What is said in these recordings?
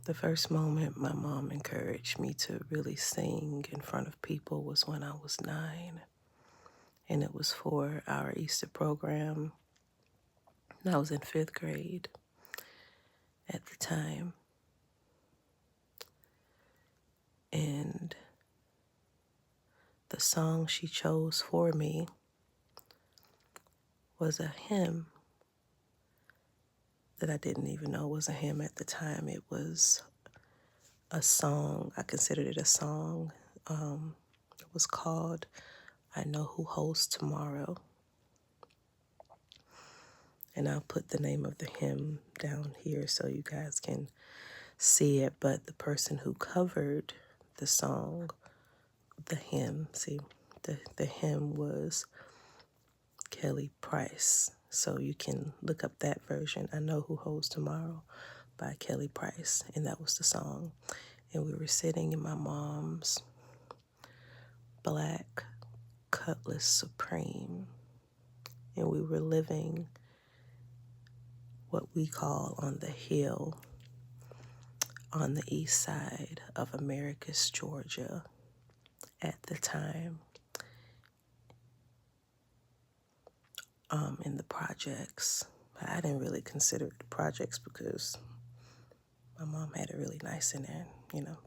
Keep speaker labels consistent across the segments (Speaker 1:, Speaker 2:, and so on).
Speaker 1: The first moment my mom encouraged me to really sing in front of people was when I was 9, and it was for our Easter program. I was in 5th grade at the time, and the song she chose for me was a hymn that I didn't even know was a hymn at the time. It was a song. I considered it a song. It was called I Know Who Holds Tomorrow. And I'll put the name of the hymn down here so you guys can see it. But the person who covered the song, the hymn, the hymn was Kelly Price. So you can look up that version, I Know Who Holds Tomorrow by Kelly Price. And that was the song. And we were sitting in my mom's black Cutlass Supreme. And we were living what we call on the hill on the east side of Americus, Georgia at the time, in the projects. But I didn't really consider it the projects because my mom had it really nice in there,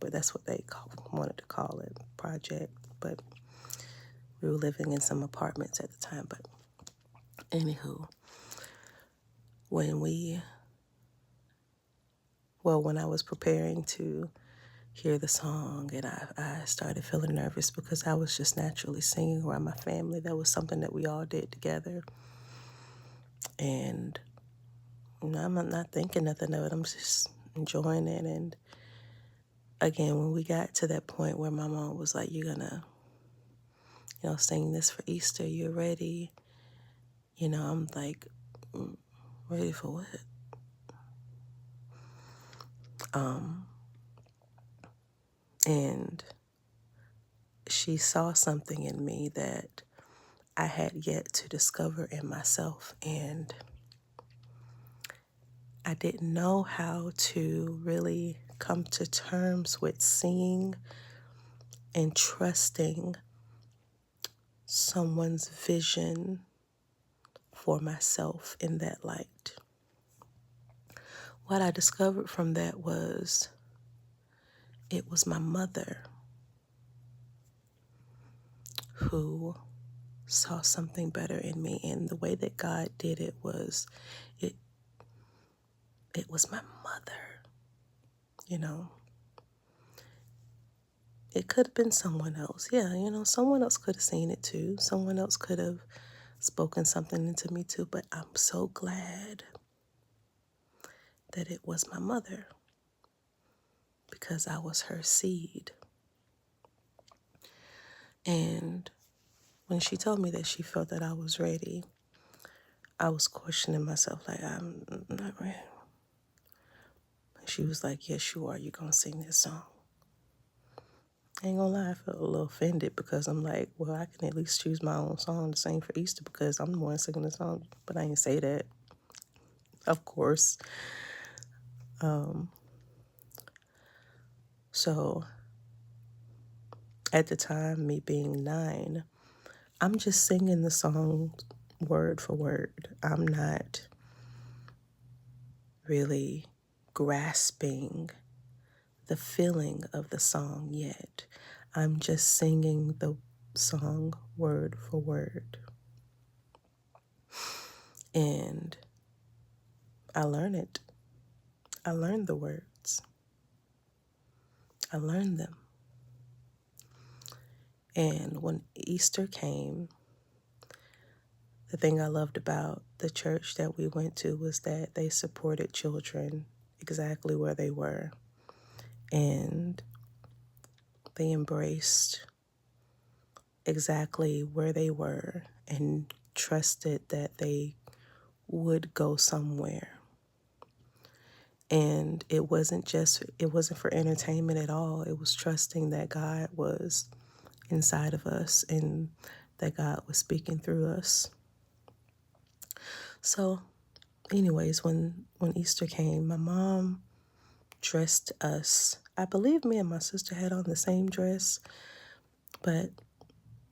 Speaker 1: but that's what they wanted to call it, project. But we were living in some apartments at the time. But anywho, when I was preparing to hear the song, and I started feeling nervous because I was just naturally singing around my family. That was something that we all did together. And I'm not thinking nothing of it. I'm just enjoying it. And again, when we got to that point where my mom was like, you're gonna, sing this for Easter, you're ready. I'm like, ready for what? And she saw something in me that I had yet to discover in myself. And I didn't know how to really come to terms with seeing and trusting someone's vision for myself in that light. What I discovered from that was it was my mother who saw something better in me. And the way that God did it was it was my mother, It could have been someone else. Yeah, someone else could have seen it too. Someone else could have spoken something into me too. But I'm so glad that it was my mother because I was her seed. And when she told me that she felt that I was ready, I was questioning myself like, I'm not ready. She was like, yes, you are. You're going to sing this song. I ain't gonna lie, I felt a little offended because I'm like, well, I can at least choose my own song to sing for Easter because I'm the one singing the song. But I didn't say that, of course. So at the time, me being 9, I'm just singing the song word for word. I'm not really grasping the feeling of the song yet. I'm just singing the song word for word. And I learn it. I learned the words. I learned them. And when Easter came, the thing I loved about the church that we went to was that they supported children exactly where they were. And they embraced exactly where they were and trusted that they would go somewhere. And it wasn't for entertainment at all. It was trusting that God was inside of us and that God was speaking through us. So anyways, when Easter came, my mom dressed us. I believe me and my sister had on the same dress, but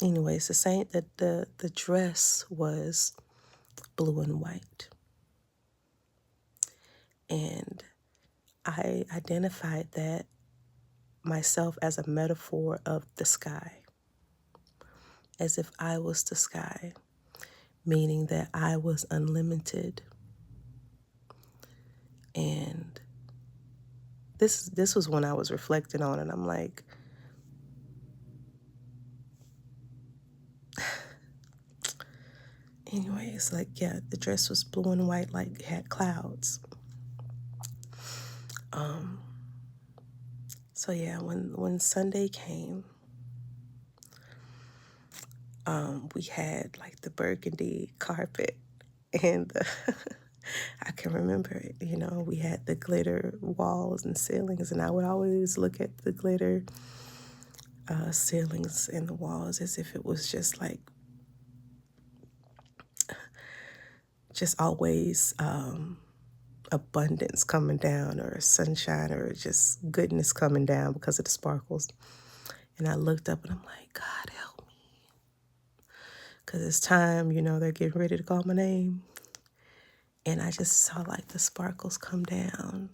Speaker 1: anyways, the same. The dress was blue and white, and I identified that myself as a metaphor of the sky, as if I was the sky, meaning that I was unlimited. And this was when I was reflecting on it. I'm like, anyways, like, yeah, the dress was blue and white, like it had clouds. So yeah, when Sunday came, we had like the burgundy carpet, and I can remember it. You know, we had the glitter walls and ceilings, and I would always look at the glitter ceilings and the walls as if it was just like, just always abundance coming down, or sunshine, or just goodness coming down because of the sparkles. And I looked up and I'm like, God help me. Because it's time, you know, they're getting ready to call my name. And I just saw like the sparkles come down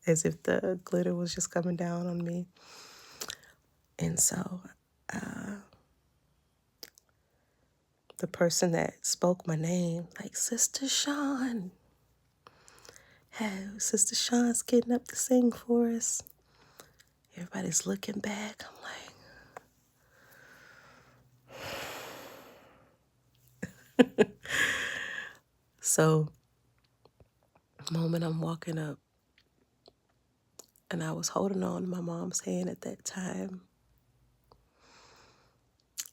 Speaker 1: as if the glitter was just coming down on me. And so the person that spoke my name, like, Sister Sean. Hey, Sister Sean's getting up to sing for us. Everybody's looking back. I'm like, so the moment I'm walking up, and I was holding on to my mom's hand at that time.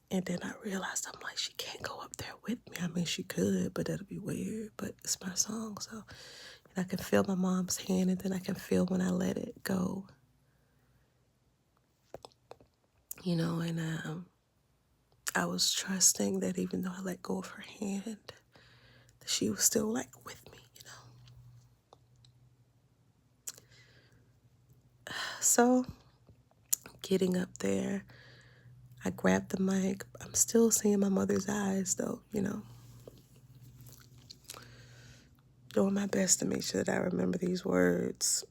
Speaker 1: And then I realized, I'm like, she can't go up there with me. I mean, she could, but that'd be weird. But it's my song, so. And I can feel my mom's hand, and then I can feel when I let it go. You know, and I was trusting that even though I let go of her hand, that she was still like with me, you know. So getting up there, I grabbed the mic. I'm still seeing my mother's eyes though, you know. Doing my best to make sure that I remember these words.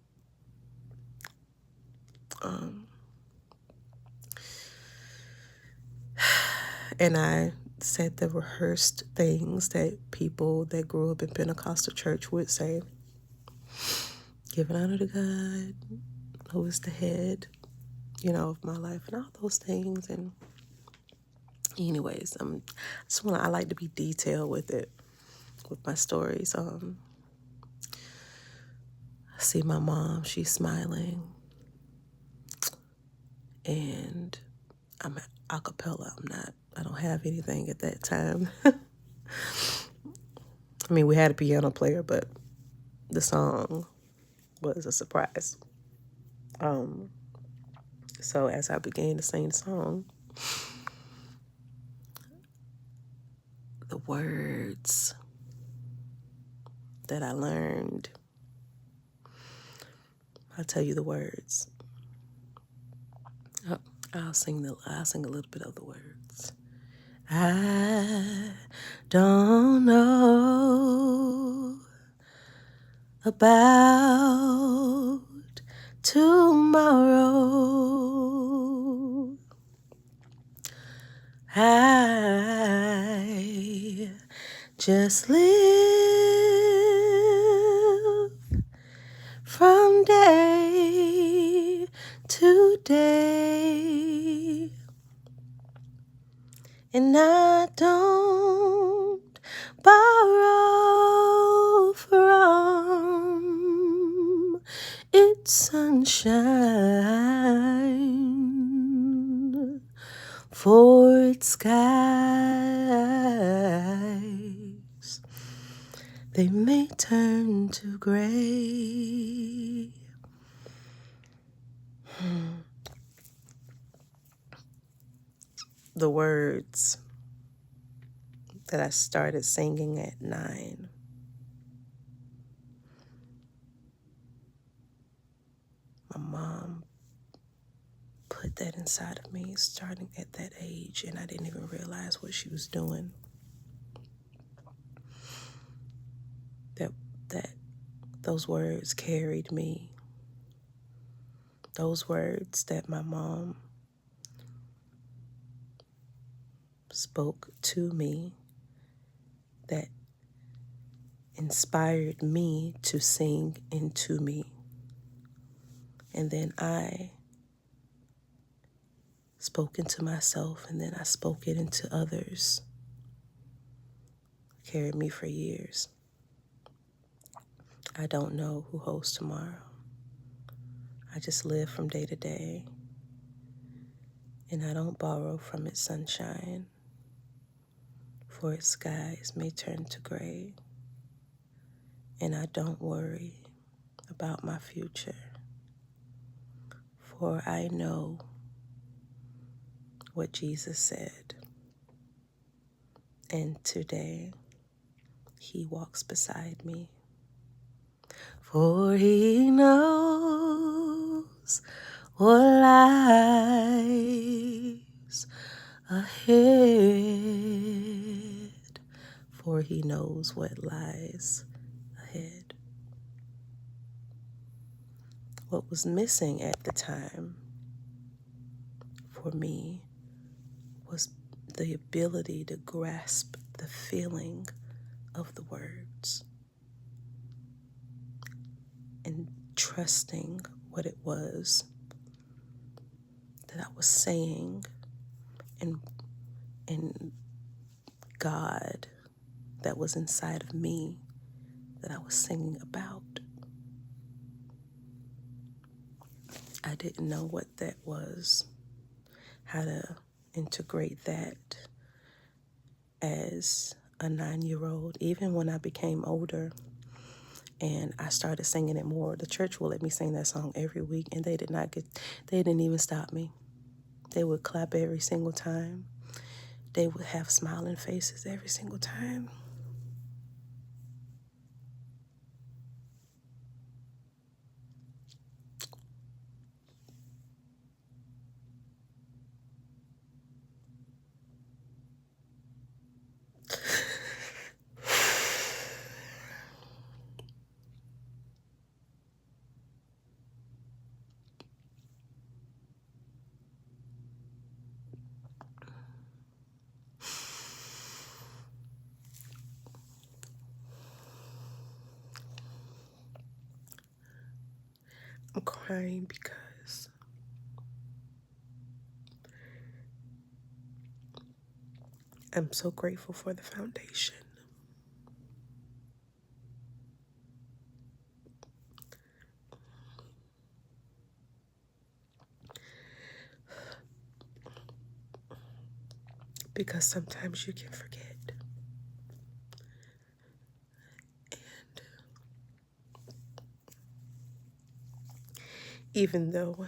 Speaker 1: And I said the rehearsed things that people that grew up in Pentecostal church would say. Giving honor to God, who is the head, you know, of my life, and all those things. And anyways, I like to be detailed with it, with my stories. I see my mom, she's smiling, and I'm a cappella. I don't have anything at that time. I mean, we had a piano player, but the song was a surprise. So as I began to sing the song, the words that I learned, I'll tell you the words. I'll sing a little bit of the words. I don't know about tomorrow. I just live from day to day, and I don't borrow from its sunshine, for its skies, they may turn to gray. The words that I started singing at 9. My mom put that inside of me starting at that age, and I didn't even realize what she was doing. That those words carried me. Those words that my mom spoke to me that inspired me to sing into me. And then I spoke into myself, and then I spoke it into others. Carried me for years. I don't know who holds tomorrow. I just live from day to day, and I don't borrow from its sunshine, for its skies may turn to gray. And I don't worry about my future, for I know what Jesus said. And today, he walks beside me. For he knows what lies ahead. For he knows what lies ahead. What was missing at the time for me was the ability to grasp the feeling of the words and trusting what it was that I was saying, and God that was inside of me that I was singing about. I didn't know what that was, how to integrate that as a 9-year-old. Even when I became older and I started singing it more, the church will let me sing that song every week, and they didn't even stop me. They would clap every single time. They would have smiling faces every single time. I'm crying because I'm so grateful for the foundation. Because sometimes you can forget. And even though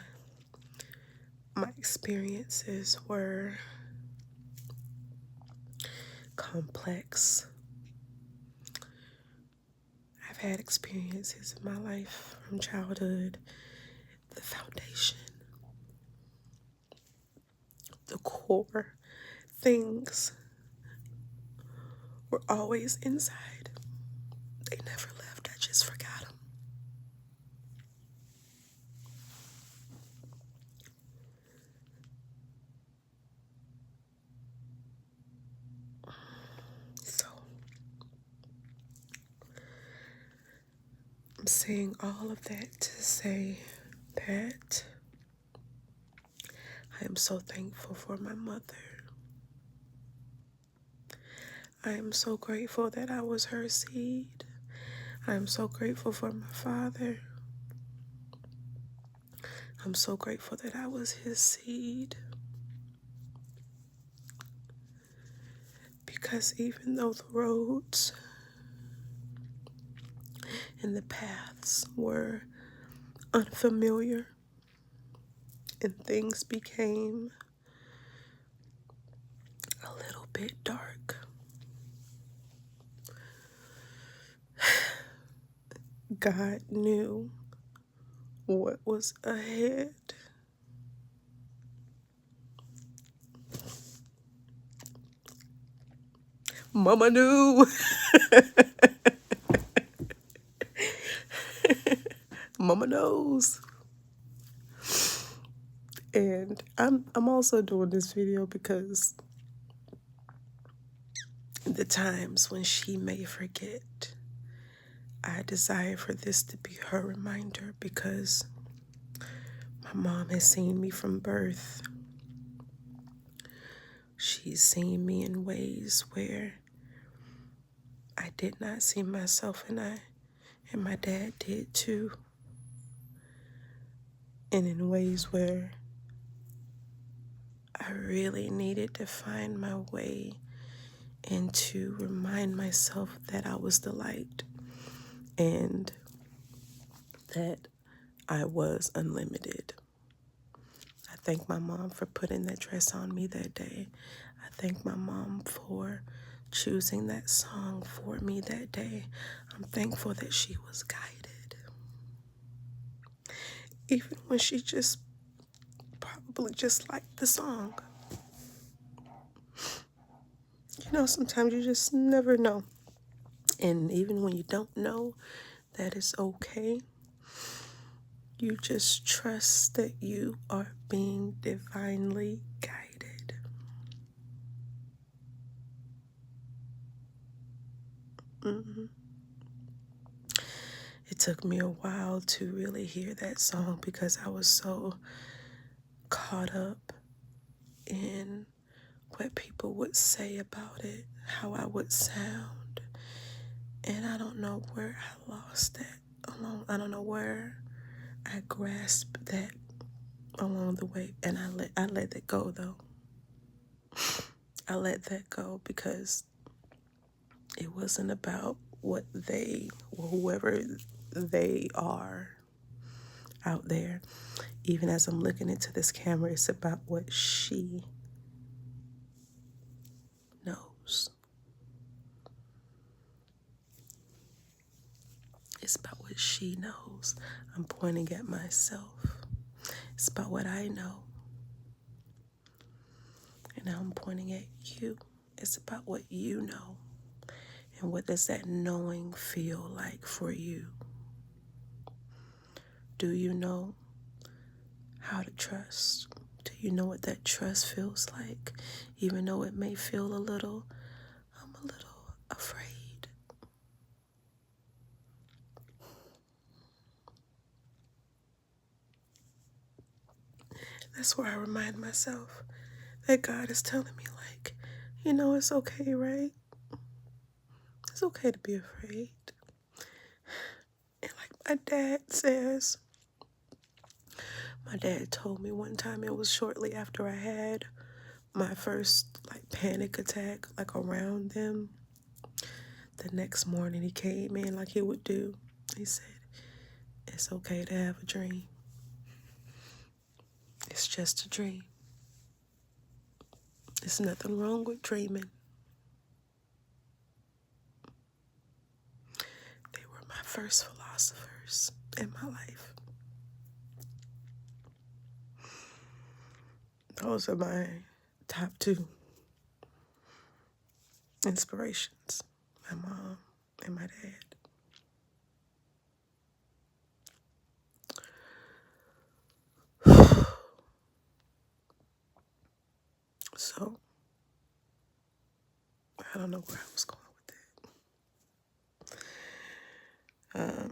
Speaker 1: my experiences were complex, I've had experiences in my life from childhood. The foundation, the core things were always inside. They never left. I just forgot them. So I'm saying all of that to say that I am so thankful for my mother. I am so grateful that I was her seed. I am so grateful for my father. I'm so grateful that I was his seed. Because even though the roads and the paths were unfamiliar and things became a little bit dark, God knew what was ahead. Mama knew. Mama knows. And I'm also doing this video because the times when she may forget, I desire for this to be her reminder, because my mom has seen me from birth. She's seen me in ways where I did not see myself, and my dad did too. And in ways where I really needed to find my way and to remind myself that I was the light and that I was unlimited. I thank my mom for putting that dress on me that day. I thank my mom for choosing that song for me that day. I'm thankful that she was guided. Even when she just probably just liked the song. You know, sometimes you just never know. And even when you don't know, that is okay. You just trust that you are being divinely guided. It took me a while to really hear that song because I was so caught up in what people would say about it, how I would sound. And I don't know where I lost that along. I don't know where I grasped that along the way. And I let that go though. I let that go because it wasn't about what they or whoever they are out there. Even as I'm looking into this camera, it's about what she knows. It's about what she knows. I'm pointing at myself. It's about what I know. And now I'm pointing at you. It's about what you know. And what does that knowing feel like for you? Do you know how to trust? Do you know what that trust feels like? Even though it may feel I'm a little afraid. That's where I remind myself that God is telling me, like, you know, it's okay, right? It's okay to be afraid. And like my dad says, my dad told me one time, it was shortly after I had my first like panic attack, like around them. The next morning he came in like he would do. He said, it's okay to have a dream. It's just a dream. There's nothing wrong with dreaming. They were my first philosophers in my life. Those are my top two inspirations, my mom and my dad. So, I don't know where I was going with that.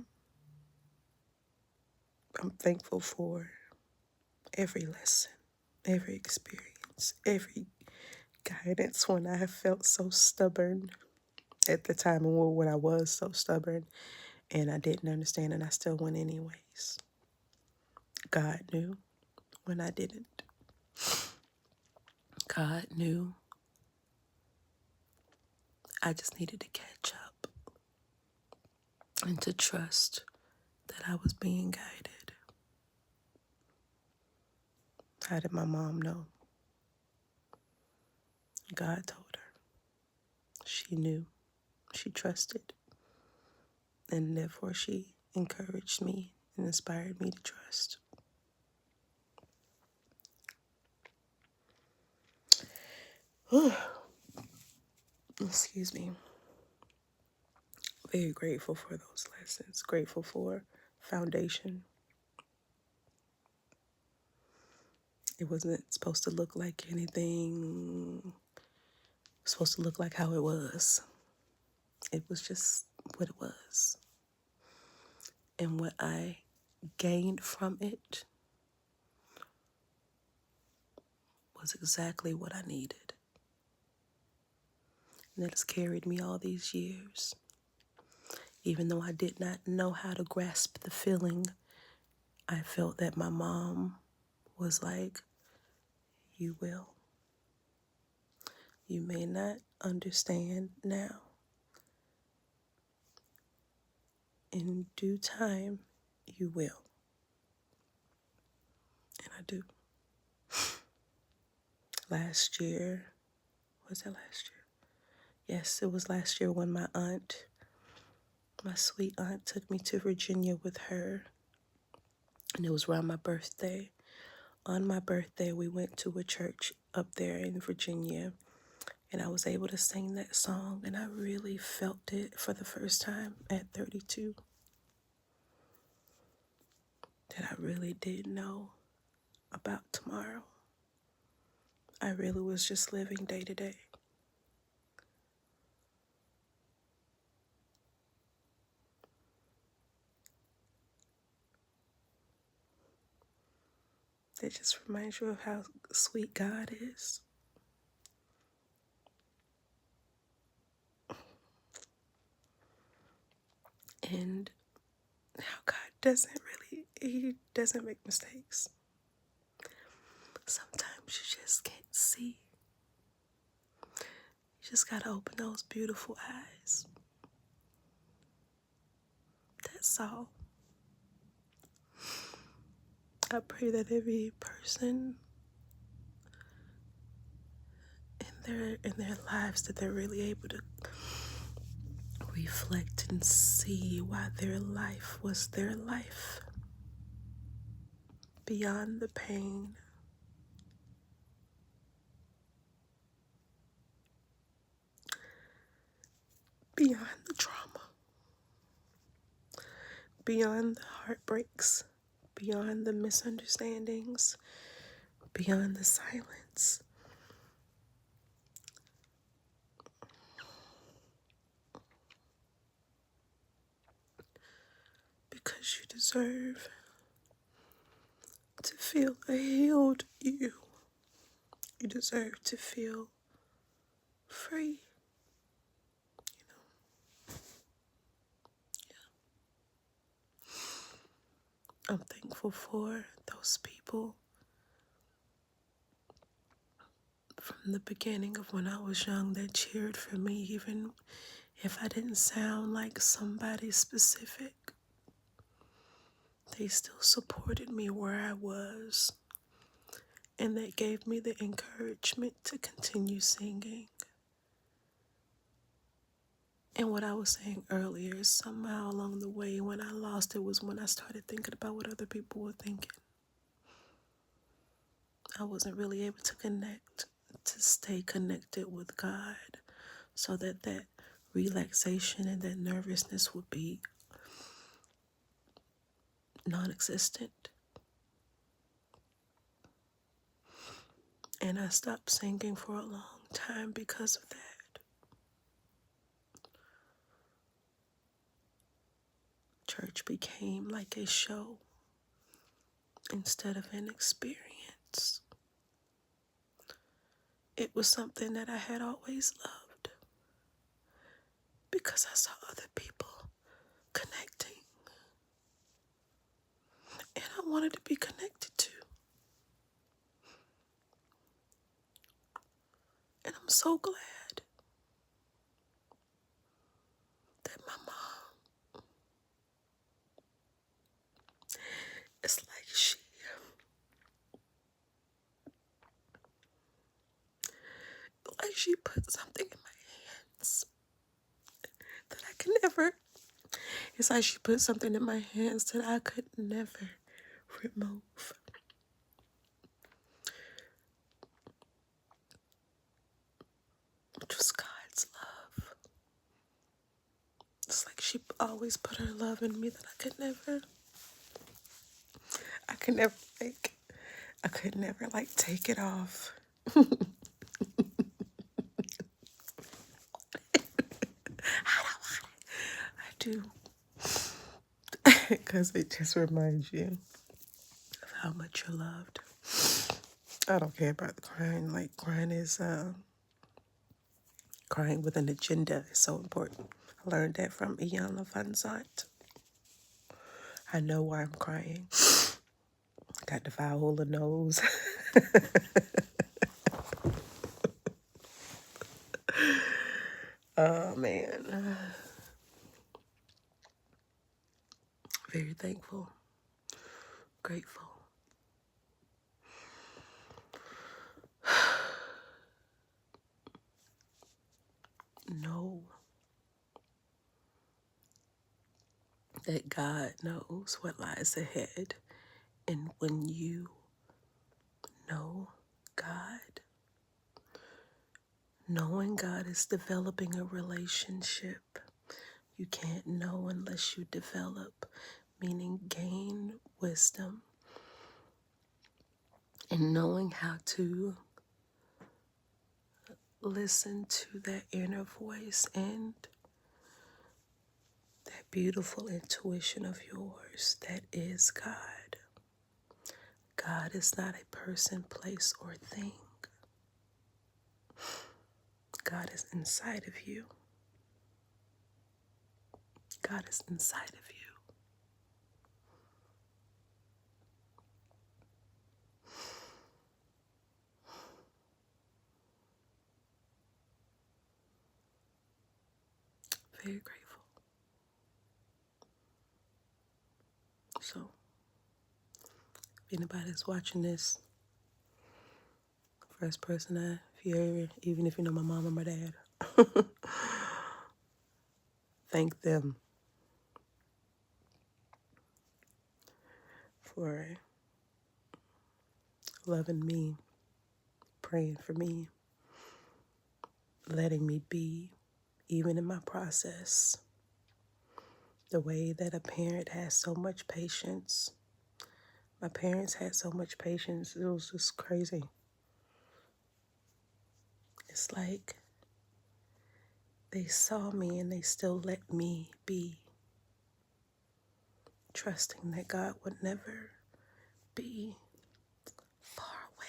Speaker 1: I'm thankful for every lesson, every experience, every guidance when I have felt so stubborn at the time, and when I was so stubborn and I didn't understand and I still went anyways. God knew when I didn't. God knew I just needed to catch up and to trust that I was being guided. How did my mom know? God told her. She knew. She trusted. And therefore she encouraged me and inspired me to trust. Excuse me. Very grateful for those lessons. Grateful for foundation. It wasn't supposed to look like anything. It was supposed to look like how it was. It was just what it was. And what I gained from it was exactly what I needed. And it has carried me all these years. Even though I did not know how to grasp the feeling, I felt that my mom was like, you will. You may not understand now. In due time, you will. And I do. Last year, was it last year? Yes, it was last year when my sweet aunt took me to Virginia with her. And it was around my birthday. On my birthday, we went to a church up there in Virginia. And I was able to sing that song. And I really felt it for the first time at 32. That I really did know about tomorrow. I really was just living day to day. That just reminds you of how sweet God is. And how God He doesn't make mistakes. Sometimes you just can't see. You just gotta open those beautiful eyes. That's all. I pray that every person in their lives, that they're really able to reflect and see why their life was their life. Beyond the pain, beyond the trauma, beyond the heartbreaks, beyond the misunderstandings, beyond the silence. Because you deserve to feel a healed you. You deserve to feel free. I'm thankful for those people from the beginning of when I was young that cheered for me, even if I didn't sound like somebody specific. They still supported me where I was, and that gave me the encouragement to continue singing. And what I was saying earlier, somehow along the way, when I lost it was when I started thinking about what other people were thinking. I wasn't really able to stay connected with God, so that relaxation and that nervousness would be non-existent. And I stopped singing for a long time because of that. Church became like a show instead of an experience. It was something that I had always loved because I saw other people connecting. And I wanted to be connected to. And I'm so glad that my mom, it's like she put something in my hands that I can never It's like she put something in my hands that I could never remove. Just God's love. It's like she always put her love in me that I could never like, I could never like take it off. I do. Because it just reminds you of how much you're loved. I don't care about the crying. Like, crying is, crying with an agenda is so important. I learned that from Iana Van Zant. I know why I'm crying. Got the viola nose. Oh, man. Very thankful. Grateful. Know that God knows what lies ahead. And when you know God, knowing God is developing a relationship. You can't know unless you develop, meaning gain wisdom and knowing how to listen to that inner voice and that beautiful intuition of yours that is God. God is not a person, place, or thing. God is inside of you. God is inside of you. Very grateful. So, if anybody's watching this, first person even if you know my mom or my dad, thank them for loving me, praying for me, letting me be, even in my process. The way that a parent has so much patience. My parents had so much patience. It was just crazy. It's like they saw me and they still let me be, trusting that God would never be far away.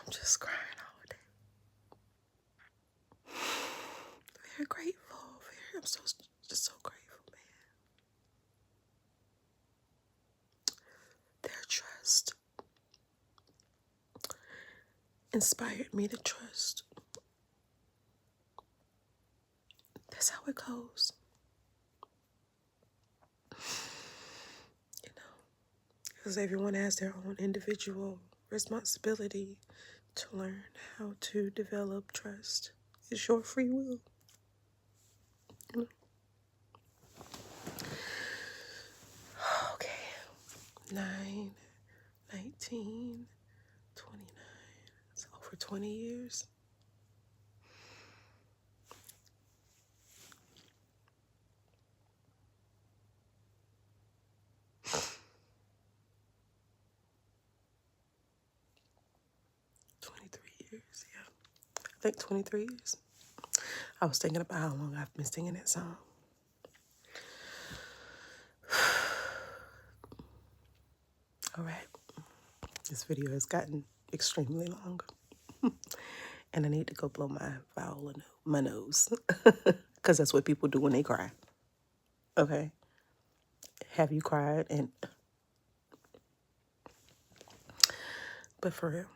Speaker 1: I'm just crying all day. Very grateful. I'm just so grateful, man. Their trust inspired me to trust. That's how it goes. You know, because everyone has their own individual responsibility to learn how to develop trust. It's your free will. You know? Okay. 9, 19, 29. It's over 20 years. Yeah. I think 23 years. I was thinking about how long I've been singing that song. All right. This video has gotten extremely long. And I need to go blow my nose. Because that's what people do when they cry. Okay. Have you cried? But for real.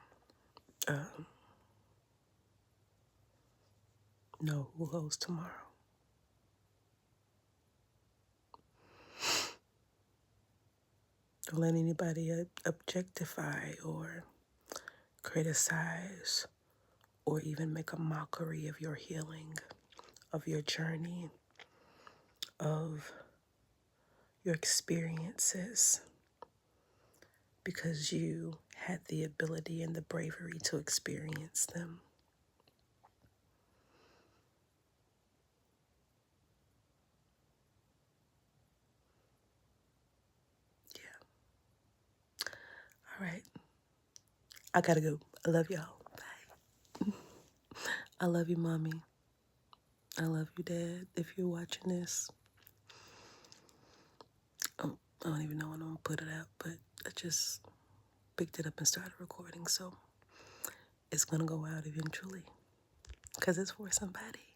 Speaker 1: know who holds tomorrow. Don't let anybody objectify or criticize or even make a mockery of your healing, of your journey, of your experiences, because you had the ability and the bravery to experience them. Yeah. All right. I gotta go. I love y'all. Bye. I love you, Mommy. I love you, Dad. If you're watching this, I don't even know when I'm gonna put it out, but I just picked it up and started recording, so it's gonna go out eventually because it's for somebody.